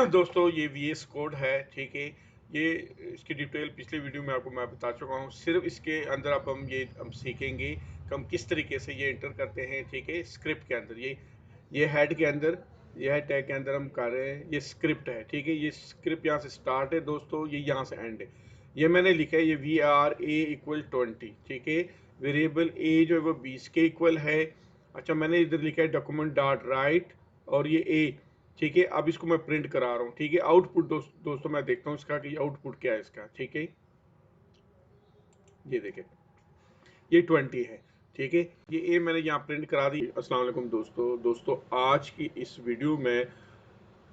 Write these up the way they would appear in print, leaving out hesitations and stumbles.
दोस्तों ये VS code है, ठीक है। ये इसकी डिटेल पिछले वीडियो में आपको मैं बता चुका हूँ। सिर्फ इसके अंदर अब हम सीखेंगे कि हम किस तरीके से ये एंटर करते हैं, ठीक है। स्क्रिप्ट के अंदर ये हेड के अंदर, ये हेड टैग के अंदर हम कर रहे हैं। ये स्क्रिप्ट है, ठीक है। ये स्क्रिप्ट यहाँ से स्टार्ट है दोस्तों, ये यहाँ से एंड है। ये मैंने लिखा है, ये वी आर ए इक्वल 20, ठीक है। वेरिएबल ए जो है वो 20 के इक्वल है। अच्छा, मैंने इधर लिखा है डॉक्यूमेंट डॉट राइट, और ये ए, ठीक है। अब इसको मैं प्रिंट करा रहा हूँ, ठीक है। आउटपुट दोस्तों मैं देखता हूँ इसका कि आउटपुट क्या है इसका, ठीक है। ये देखें, ये 20 है, ठीक है। ये ए मैंने यहाँ प्रिंट करा दी। अस्सलाम वालेकुम दोस्तों आज की इस वीडियो में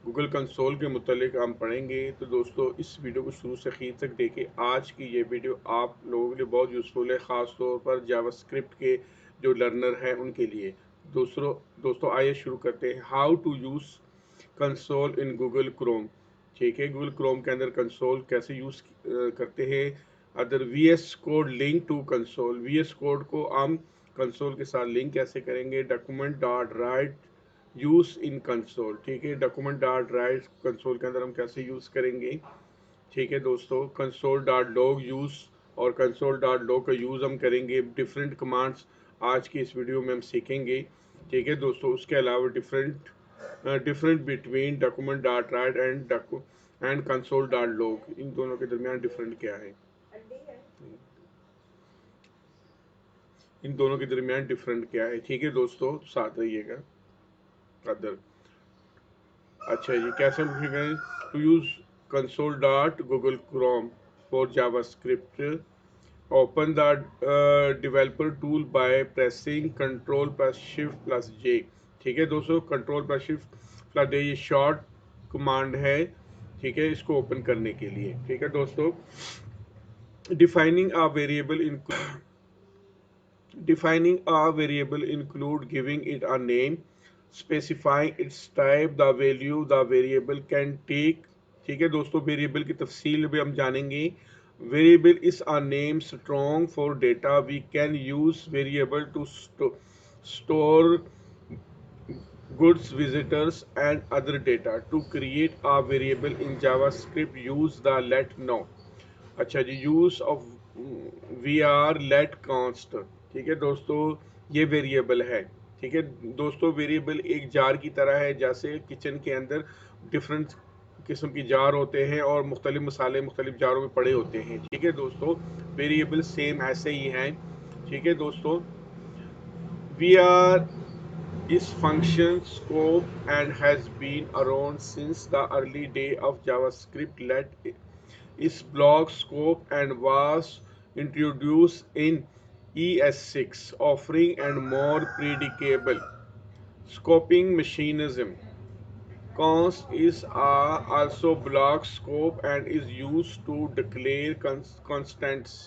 गूगल कंसोल के मुतालिक हम पढ़ेंगे। तो दोस्तों इस वीडियो को शुरू से आखिर तक देखें। आज की ये वीडियो आप लोगों के लिए बहुत यूज़फुल है, ख़ास तौर पर जावास्क्रिप्ट के जो लर्नर हैं उनके लिए। दोस्तों आइए शुरू करते हैं। How to use console in Google Chrome, ठीक है। गूगल क्रोम के अंदर कंसोल कैसे यूज़ करते हैं। Other V S code link to console, V S code को हम कंसोल के साथ लिंक कैसे करेंगे। Document dot write use in console, ठीक है। डॉक्यूमेंट डॉट राइट कंसोल के अंदर हम कैसे यूज़ करेंगे, ठीक है दोस्तों। कंसोल डॉट लॉग यूज़ और कंसोल डॉट लॉग का यूज़ हम करेंगे। डिफरेंट कमांड्स आज की इस वीडियो में हम सीखेंगे, ठीक है दोस्तों। उसके अलावा different between document dot write and console dot log, इन दोनों के दरमियान डिफरेंट क्या है, इन दोनों के दरमियान डिफरेंट क्या है, ठीक है दोस्तों। साथ रहिएगा। अदर अच्छा, ये कैसे हम to use console dot Google Chrome for JavaScript. Open the developer tool by pressing control plus shift plus J, ठीक है दोस्तों। Control plus shift plus J ये शॉर्ट कमांड है, ठीक है, इसको ओपन करने के लिए, ठीक है दोस्तों। Defining a variable in Defining a variable include giving it a name, specifying its type, the value the variable can take, ठीक है दोस्तों। वेरिएबल की तफसील भी हम जानेंगे। Variable is a name strong for data. We can use variable to store goods, visitors and other data. To create a variable in JavaScript, use the let know। अच्छा जी, use of we are let const, ठीक है दोस्तों। ये variable है, ठीक है दोस्तों। वेरिएबल एक जार की तरह है, जैसे किचन के अंदर डिफरेंट किस्म की जार होते हैं और मुख्तलिफ मसाले मुख्तलिफ जारों में पड़े होते हैं, ठीक है दोस्तों। वेरिएबल सेम ऐसे ही हैं, ठीक है दोस्तों। We are is function scope and has been around since the early day of JavaScript. Let is block scope and was introduced in ES6, offering and more predictable scoping mechanism. Const is also block scope and is used to declare constants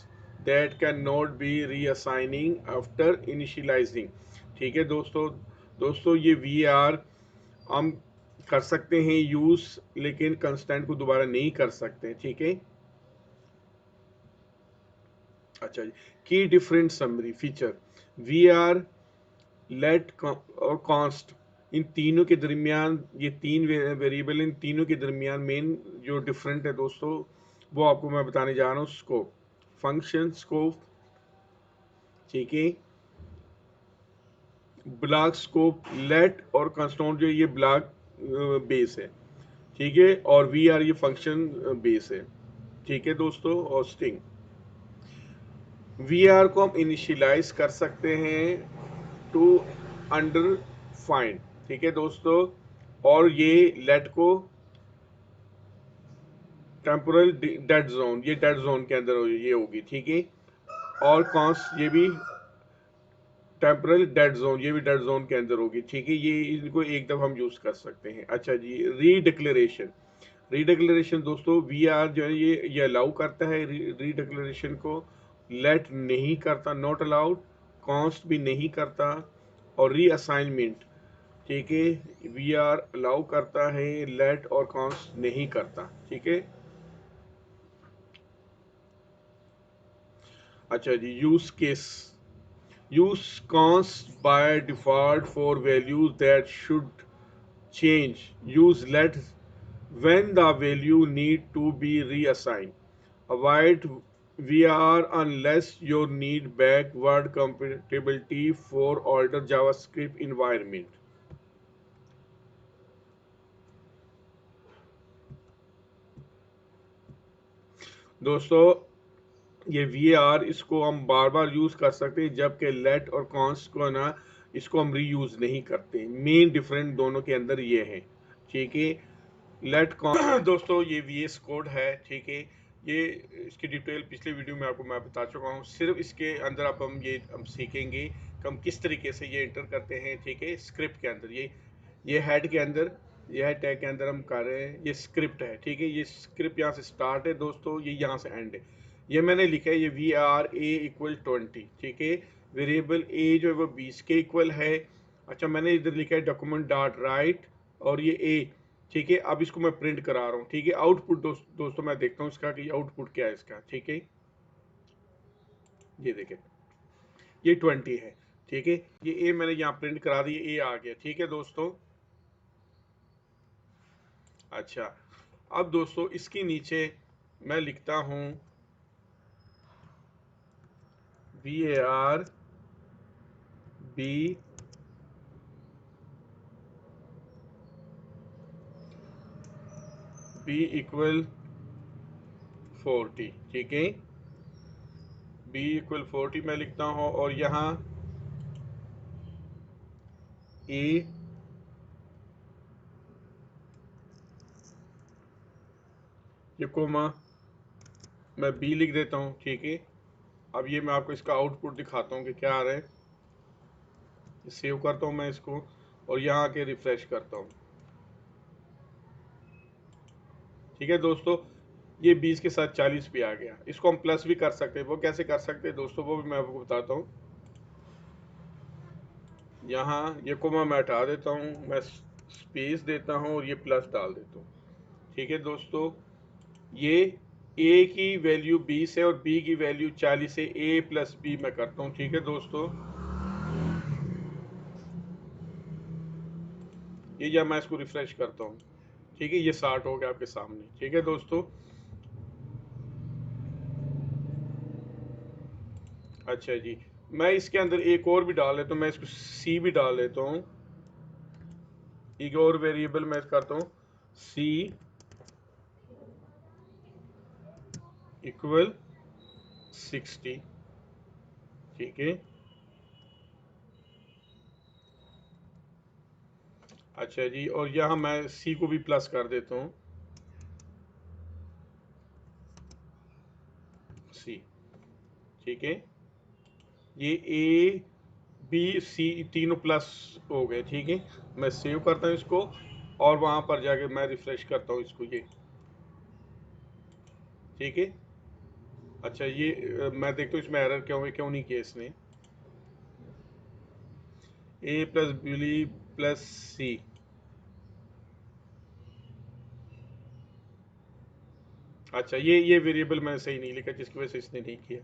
that cannot be reassigning after initializing, ठीक है दोस्तों ये we are हम कर सकते हैं use, लेकिन constant को दोबारा नहीं कर सकते, ठीक है। अच्छा जी, की different summary feature we are late और कॉन्स्ट, इन तीनों के दरमियान, ये तीन वेरिएबल, इन तीनों के दरमियान मेन जो डिफरेंट है दोस्तों वो आपको मैं बताने जा रहा हूँ। स्कोप, फंक्शन स्कोप, ठीक है। ब्लॉक स्कोप, लेट और कंस्टेंट जो ये ब्लॉक बेस है, ठीक है। और वी आर ये फंक्शन बेस है, ठीक है दोस्तों। और स्ट्रिंग वी आर को हम इनिशियलाइज कर सकते हैं टू अंडर फाइंड, ठीक है दोस्तों। और ये लेट को टेम्पोरल डेड जोन, ये डेड जोन के अंदर ये होगी, ठीक है। और कॉन्स ये भी टेम्पोरल डेड जोन, ये भी डेड जोन के अंदर होगी, ठीक है। ये इनको एक दफा हम यूज कर सकते हैं। अच्छा जी, रीडिक्लेरेशन दोस्तों वी आर जो है ये अलाउ करता है रीडिक्लेरेशन को, लेट नहीं करता, नॉट अलाउड। कॉन्स्ट भी नहीं करता। और रीअसाइनमेंट, ठीक है, वी आर अलाउ करता है, लेट और कॉन्स्ट नहीं करता, ठीक है। अच्छा जी, use const by default for values that should change, use let when the value need to be reassigned. Avoid VR unless you need backward compatibility for older JavaScript environment. दोस्तों ये we are इसको हम बार बार use कर सकते हैं, जबकि late और const को ना इसको हम रीयूज नहीं करते। मेन डिफरेंस दोनों के अंदर ये है, ठीक है। लेट कॉन दोस्तों ये वी एस कोड है, ठीक है। ये इसकी डिटेल पिछले वीडियो में आपको मैं बता चुका हूँ। सिर्फ इसके अंदर अब हम सीखेंगे कि हम किस तरीके से ये एंटर करते हैं, ठीक है। स्क्रिप्ट के अंदर ये हेड के अंदर, ये है टैग के अंदर हम कर रहे हैं, ये स्क्रिप्ट है, ठीक है। ये स्क्रिप्ट यहाँ से स्टार्ट है दोस्तों, ये यहाँ से एंड है। ये मैंने लिखा है ये वी आर ए इक्वल 20, ठीक है। वेरिएबल ए जो है वो 20 के इक्वल है। अच्छा, मैंने इधर लिखा है डॉक्यूमेंट डॉट राइट और ये ए, ठीक है। अब इसको मैं प्रिंट करा रहा हूँ, ठीक है। आउटपुट दोस्तों मैं देखता हूँ इसका कि आउटपुट क्या है इसका, ठीक है। ये देखें, ये 20 है, ठीक है। ये ए मैंने यहाँ प्रिंट करा दी, ए आ गया, ठीक है दोस्तों। अच्छा, अब दोस्तों इसके नीचे मैं लिखता हूँ V A R B B equal 40, ठीक है। बी इक्वल 40 मैं लिखता हूँ, और यहाँ ए, ये कोमा मैं बी लिख देता हूँ, ठीक है। अब ये मैं आपको इसका आउटपुट दिखाता हूँ कि क्या आ रहा है। सेव करता हूँ मैं इसको, और यहाँ आके रिफ्रेश करता हूँ, ठीक है दोस्तों। ये 20 के साथ 40 भी आ गया। इसको हम प्लस भी कर सकते हैं, वो कैसे कर सकते हैं दोस्तों, वो भी मैं आपको बताता हूँ। यहाँ ये कोमा मैं हटा देता हूँ, मैं स्पेस देता हूँ और ये प्लस डाल देता हूँ, ठीक है दोस्तों। ये ए की वैल्यू 20 है और बी की वैल्यू 40 है, ए प्लस बी मैं करता हूँ, ठीक है दोस्तों। ये जब मैं इसको रिफ्रेश करता हूँ, ठीक है, ये 60 हो गया आपके सामने, ठीक है दोस्तों। अच्छा जी, मैं इसके अंदर एक और भी डाल लेता हूँ, मैं इसको सी भी डाल लेता हूँ। एक और वेरिएबल मैं करता हूँ सी इक्वल 60, ठीक है। अच्छा जी, और यहाँ मैं सी को भी प्लस कर देता हूँ, सी, ठीक है। ये ए बी सी तीनों प्लस हो गए, ठीक है। मैं सेव करता हूँ इसको, और वहाँ पर जाके मैं रिफ्रेश करता हूँ इसको, ये ठीक है। अच्छा, ये मैं देखता हूँ इसमें एरर क्यों नहीं किया इसने। ए प्लस बी प्लस सी, अच्छा ये वेरिएबल मैंने सही नहीं लिखा, जिसकी वजह से इसने नहीं किया,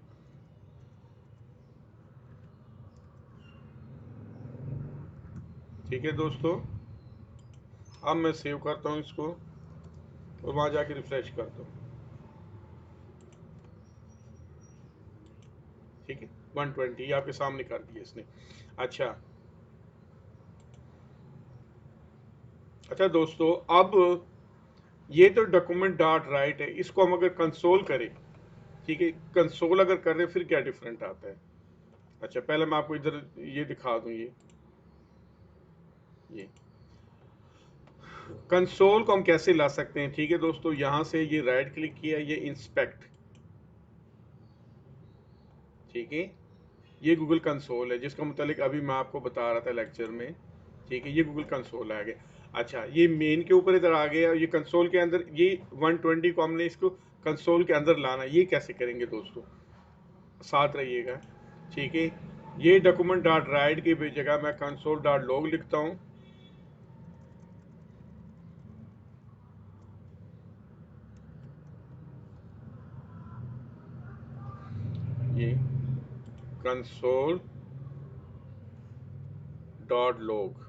ठीक है दोस्तों। अब मैं सेव करता हूँ इसको, और वहाँ जाके रिफ्रेश करता हूँ, ठीक है। 120 आपके सामने कर दिया इसने। अच्छा, अच्छा दोस्तों, अब ये तो डॉक्यूमेंट डॉट राइट है, इसको हम अगर कंसोल करें, ठीक है, कंसोल अगर कर रहे फिर क्या डिफरेंट आता है। अच्छा, पहले मैं आपको इधर ये दिखा दूं, ये कंसोल को हम कैसे ला सकते हैं, ठीक है दोस्तों। यहां से ये राइट क्लिक किया, ये इंस्पेक्ट, ठीक है। ये गूगल कंसोल है, जिसका मुतालिक अभी मैं आपको बता रहा था लेक्चर में, ठीक है। ये गूगल कंसोल आ गया। अच्छा, ये मेन के ऊपर इधर आ गया, ये कंसोल के अंदर ये 120 को हमने इसको कंसोल के अंदर लाना, ये कैसे करेंगे दोस्तों, साथ रहिएगा, ठीक है। ये डॉक्यूमेंट डॉट राइट की जगह मैं कंसोल डॉट लॉग लिखता हूँ, ये कंसोल डॉट लॉग,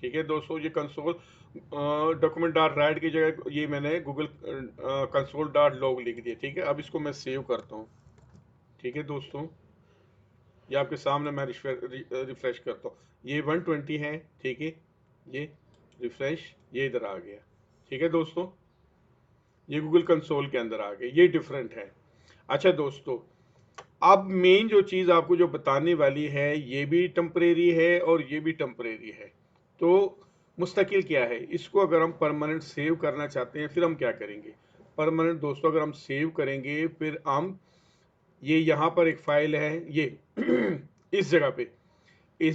ठीक है दोस्तों, ये कंसोल डॉक्यूमेंट डॉट राइट की जगह ये मैंने गूगल कंसोल डॉट लॉग लिख दिया। ठीक है, अब इसको मैं सेव करता हूँ। ठीक है दोस्तों, ये आपके सामने मैं रिफ्रेश करता हूँ, ये 120 है। ठीक है, ये रिफ्रेश, ये इधर आ गया। ठीक है दोस्तों, ये गूगल कंसोल के अंदर आ गए, ये डिफरेंट है। अच्छा दोस्तों, अब मेन जो चीज़ आपको जो बताने वाली है, ये भी टेम्परेरी है और ये भी टेम्परेरी है। तो मुस्तकिल क्या है, इसको अगर हम परमानेंट सेव करना चाहते हैं फिर हम क्या करेंगे। परमानेंट दोस्तों अगर हम सेव करेंगे फिर हम ये यहाँ पर एक फाइल है, ये इस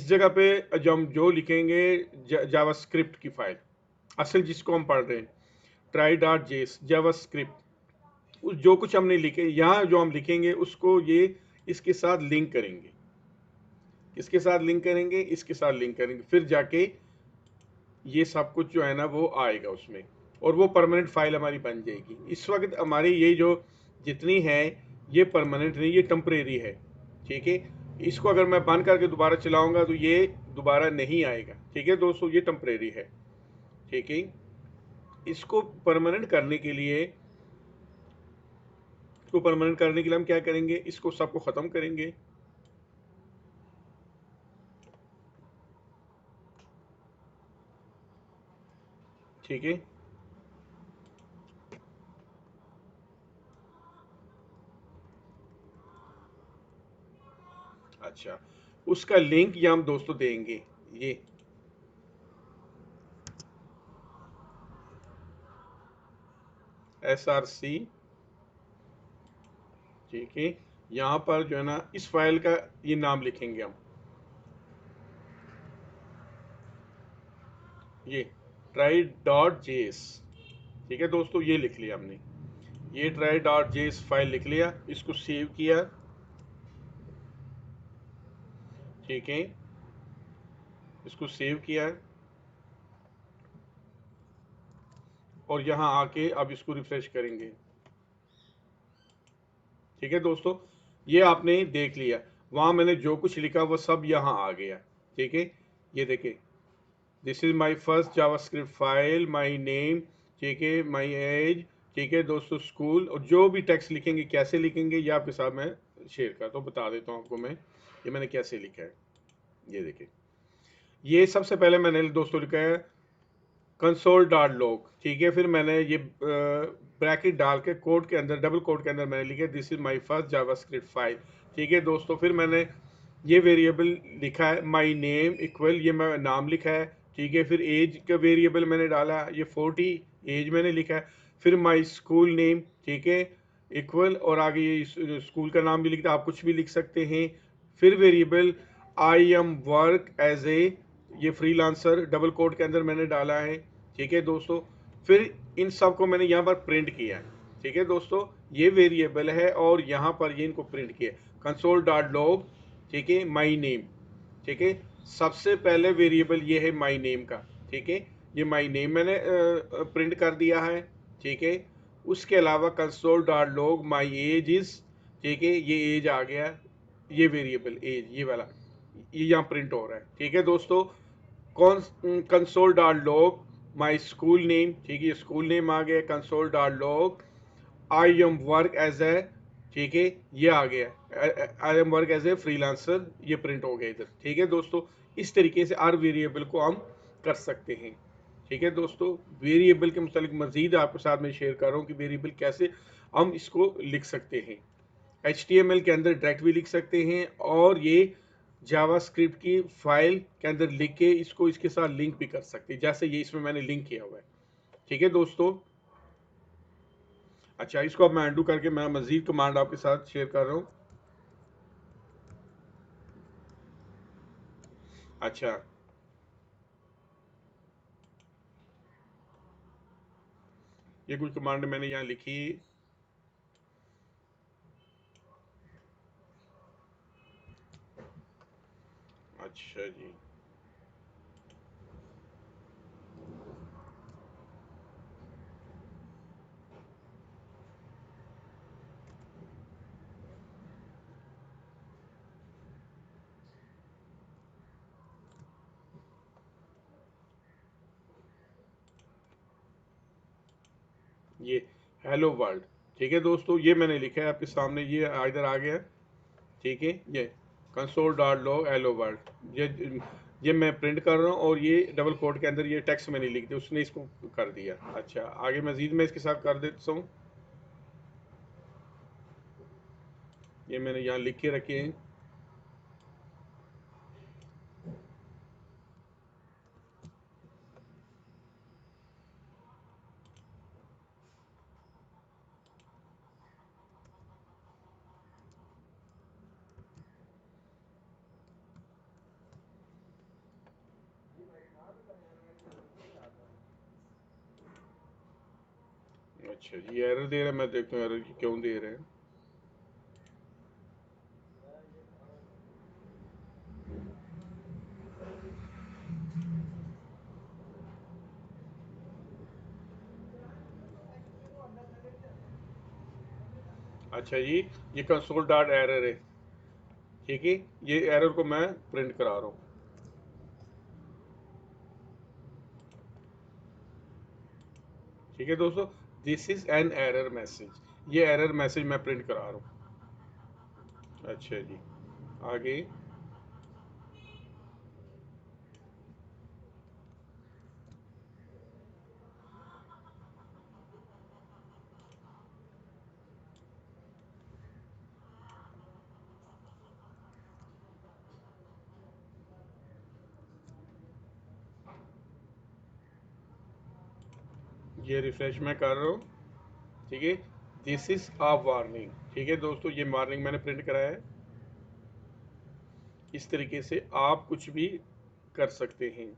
जगह पे जो हम जो लिखेंगे जावास्क्रिप्ट की फाइल, असल जिसको हम पढ़ रहे हैं, ट्राई डॉट जेस जावास्क्रिप्ट, जो कुछ हमने लिखे यहाँ जो हम लिखेंगे उसको ये इसके साथ लिंक करेंगे। इसके साथ लिंक करेंगे, इसके साथ लिंक करेंगे, फिर जाके ये सब कुछ जो है ना वो आएगा उसमें, और वो परमानेंट फाइल हमारी बन जाएगी। इस वक्त हमारी ये जो जितनी है ये परमानेंट नहीं, ये टेम्परेरी है। ठीक है, इसको अगर मैं बंद करके दोबारा चलाऊंगा तो ये दोबारा नहीं आएगा। ठीक है दोस्तों, ये टेम्परेरी है। ठीक है, इसको परमानेंट करने के लिए हम क्या करेंगे, इसको सबको खत्म करेंगे। ठीक है, अच्छा, उसका लिंक ये हम दोस्तों देंगे, ये SRC। ठीक है, यहाँ पर जो है ना इस फाइल का ये नाम लिखेंगे हम, ये ट्राई डॉट जेएस। ठीक है दोस्तों, ये लिख लिया हमने, ये ट्राई डॉट जेएस फाइल लिख लिया, इसको सेव किया। ठीक है, इसको सेव किया और यहाँ आके अब इसको रिफ्रेश करेंगे। ठीक है दोस्तों, ये आपने देख लिया, वहां मैंने जो कुछ लिखा वो सब यहाँ आ गया। ठीक है, ये देखिए, this is my first JavaScript file, my name, ठीक है, माई एज, ठीक है दोस्तों, स्कूल, और जो भी टेक्स्ट लिखेंगे कैसे लिखेंगे ये आपके साथ मैं शेयर करता हूँ, बता देता हूँ आपको मैं ये मैंने कैसे लिखा है। ये देखिए, ये सबसे पहले मैंने दोस्तों लिखा है कंसोल डॉट लॉग। ठीक है, फिर मैंने ये ब्रैकेट डाल के कोड के अंदर, डबल कोड के अंदर मैंने लिखा this is my first JavaScript file. ठीक है दोस्तों, फिर मैंने ये वेरिएबल लिखा है माय नेम इक्वल, ये मैं नाम लिखा है। ठीक है, फिर एज का वेरिएबल मैंने डाला, ये 40 एज मैंने लिखा है। फिर माय स्कूल नेम, ठीक है, इक्वल, और आगे ये स्कूल का नाम भी लिखता है, आप कुछ भी लिख सकते हैं। फिर variable I am work as a, ये फ्रीलांसर डबल कोड के अंदर मैंने डाला है। ठीक है दोस्तों, फिर इन सब को मैंने यहाँ पर प्रिंट किया है। ठीक है दोस्तों, ये वेरिएबल है और यहाँ पर ये इनको प्रिंट किया, कंसोल डॉट लॉग। ठीक है, माई नेम। ठीक है, सबसे पहले वेरिएबल ये है माई नेम का। ठीक है, ये माई नेम मैंने प्रिंट कर दिया है। ठीक है, उसके अलावा console dot log my age is, ठीक है, ये एज आ गया, ये वेरिएबल एज ये वाला ये यहाँ प्रिंट हो रहा है। ठीक है दोस्तों, कौन console dot log my school name, ठीक है, स्कूल नेम आ गया, console dot log I am work as a, ठीक है, ये आ गया, I am work as a freelancer, ये प्रिंट हो गया इधर। ठीक है दोस्तों, इस तरीके से हर वेरिएबल को हम कर सकते हैं। ठीक है दोस्तों, वेरिएबल के मुतालिक मजीद आपके साथ मैं शेयर कर रहा हूँ कि वेरिएबल कैसे हम इसको लिख सकते हैं। HTML के अंदर डायरेक्ट भी लिख सकते हैं और ये जावास्क्रिप्ट की फाइल के अंदर लिख के इसको इसके साथ लिंक भी कर सकते हैं, जैसे ये इसमें मैंने लिंक किया हुआ है। ठीक है दोस्तों, अच्छा, इसको अब मैं अंडू करके मैं मजीद कमांड आपके साथ शेयर कर रहा हूँ। अच्छा, ये कुछ कमांड मैंने यहाँ लिखी। अच्छा जी, ये हेलो वर्ल्ड। ठीक है दोस्तों, ये मैंने लिखा है आपके सामने, ये इधर आ गया। ठीक है, ये console dot log hello world, ये मैं प्रिंट कर रहा हूँ और ये डबल कोट के अंदर ये टेक्स्ट मैंने लिख दिया, उसने इसको कर दिया। अच्छा, आगे मजीद मैं इसके साथ कर देता हूँ। ये मैंने यहाँ लिख के रखे हैं। अच्छा जी, एरर दे रहा है, मैं देखता हूँ एरर क्यों दे रहे हैं। अच्छा जी, ये कंसोल डॉट एरर है। ठीक है, ये एरर को मैं प्रिंट करा रहा हूँ। ठीक है दोस्तों, this is an error message, ये एरर मैसेज मैं प्रिंट करा रहा हूँ। अच्छा जी, आगे। ये रिफ्रेश मैं कर रहा हूँ। ठीक है, दिस इज अ वार्निंग। ठीक है दोस्तों, ये वार्निंग मैंने प्रिंट कराया है। इस तरीके से आप कुछ भी कर सकते हैं।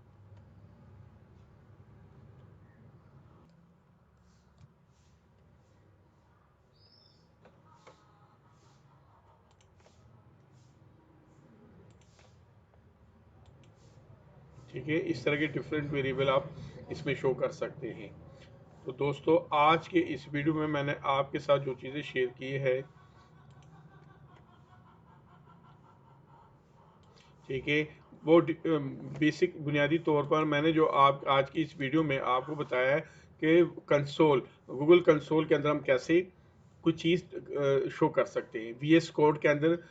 ठीक है, इस तरह के डिफरेंट वेरिएबल आप इसमें शो कर सकते हैं। तो दोस्तों, आज के इस वीडियो में मैंने आपके साथ जो चीज़ें शेयर की है, ठीक है, वो बेसिक बुनियादी तौर पर मैंने जो आप आज की इस वीडियो में आपको बताया है कि कंसोल, गूगल कंसोल के अंदर हम कैसे कुछ चीज़ शो कर सकते हैं। वी एस कोड के अंदर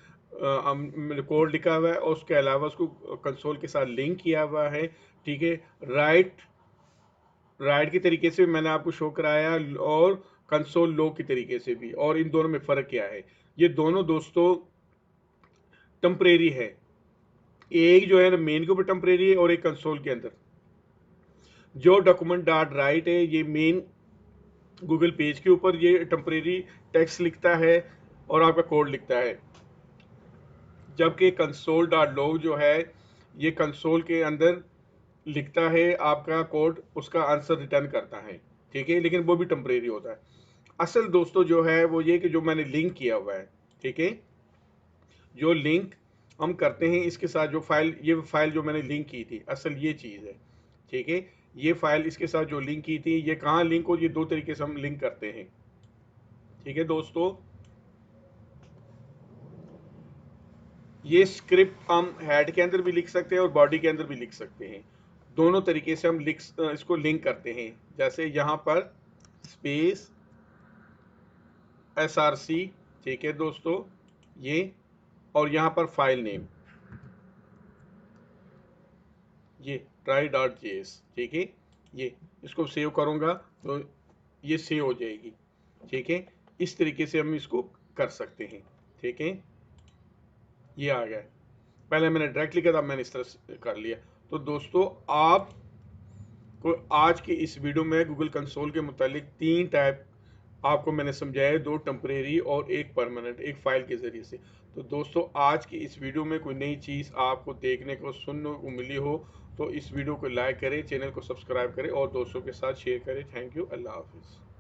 हम कोड लिखा हुआ है और उसके अलावा उसको कंसोल के साथ लिंक किया हुआ है। ठीक है, राइट राइट के तरीके से मैंने आपको शो कराया, और कंसोल लो के तरीके से भी, और इन दोनों में फ़र्क क्या है। ये दोनों दोस्तों टेम्परेरी है, एक जो है ना मेन के ऊपर टेम्परेरी है और एक कंसोल के अंदर। जो डॉक्यूमेंट डॉट राइट है, ये मेन गूगल पेज के ऊपर ये टेम्परेरी टेक्स्ट लिखता है और आपका कोड लिखता है, जबकि कंसोल डॉट लॉग जो है, ये कंसोल के अंदर लिखता है आपका कोड, उसका आंसर रिटर्न करता है। ठीक है, लेकिन वो भी टेम्परेरी होता है। असल दोस्तों जो है वो ये कि जो मैंने लिंक किया हुआ है, ठीक है, जो लिंक हम करते हैं इसके साथ, जो फाइल, ये फाइल जो मैंने लिंक की थी, असल ये चीज़ है। ठीक है, ये फाइल इसके साथ जो लिंक की थी, ये कहाँ लिंक हो, ये दो तरीके से हम लिंक करते हैं। ठीक है दोस्तों, ये स्क्रिप्ट हम हेड के अंदर भी लिख सकते हैं और बॉडी के अंदर भी लिख सकते हैं। दोनों तरीके से हम इसको लिंक करते हैं। जैसे यहाँ पर स्पेस SRC, ठीक है दोस्तों, ये, और यहाँ पर फाइल नेम, ये ट्राई डॉट जेएस। ठीक है, ये इसको सेव करूँगा तो ये सेव हो जाएगी। ठीक है, इस तरीके से हम इसको कर सकते हैं। ठीक है, ये आ गया। पहले मैंने डायरेक्ट लिखा था, मैंने इस तरह से कर लिया। तो दोस्तों, आप को आज की इस वीडियो में गूगल कंसोल के मुतालिक तीन टाइप आपको मैंने समझाया, दो टेम्परेरी और एक परमानेंट, एक फाइल के ज़रिए से। तो दोस्तों, आज की इस वीडियो में कोई नई चीज़ आपको देखने को, सुनने को मिली हो तो इस वीडियो को लाइक करें, चैनल को सब्सक्राइब करें और दोस्तों के साथ शेयर करें। थैंक यू, अल्लाह हाफिज़।